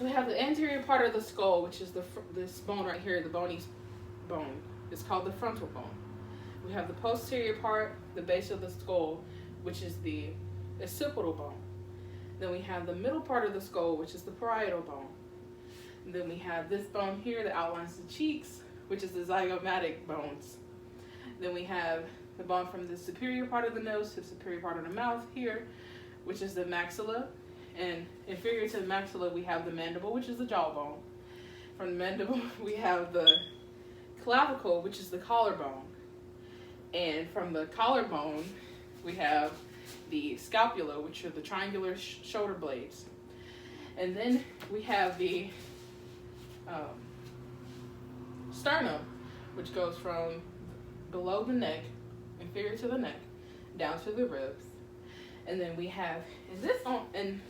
So we have the anterior part of the skull, which is this bone right here, the bony bone. It's called the frontal bone. We have the posterior part, the base of the skull, which is the occipital bone. Then we have the middle part of the skull, which is the parietal bone. And then we have this bone here that outlines the cheeks, which is the zygomatic bones. Then we have the bone from the superior part of the nose to the superior part of the mouth here, which is the maxilla. And inferior to the maxilla, we have the mandible, which is the jawbone. From the mandible, we have the clavicle, which is the collarbone. And from the collarbone, we have the scapula, which are the triangular shoulder blades. And then we have the sternum, which goes from below the neck, inferior to the neck, down to the ribs. And then we have, in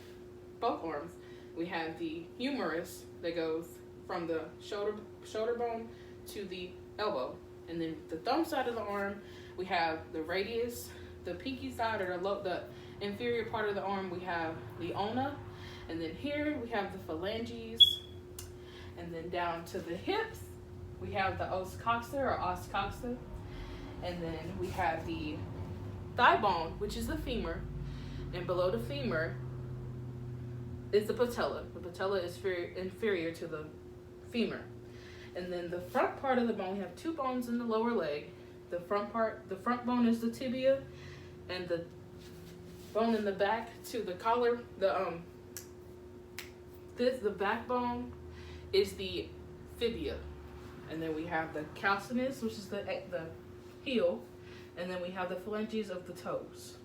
both arms, we have the humerus that goes from the shoulder bone to the elbow. And then the thumb side of the arm, we have the radius. The pinky side, or the inferior part of the arm, we have the ulna. And then here we have the phalanges. And then down to the hips, we have the os coxa or os coxa. And then we have the thigh bone, which is the femur. And below the femur is the patella. The patella is inferior to the femur. And then the front part of the bone, we have two bones in the lower leg. The front bone is the tibia, and the bone in the back to the collar, the backbone is the fibia. And then we have the calcaneus, which is the heel, and then we have the phalanges of the toes.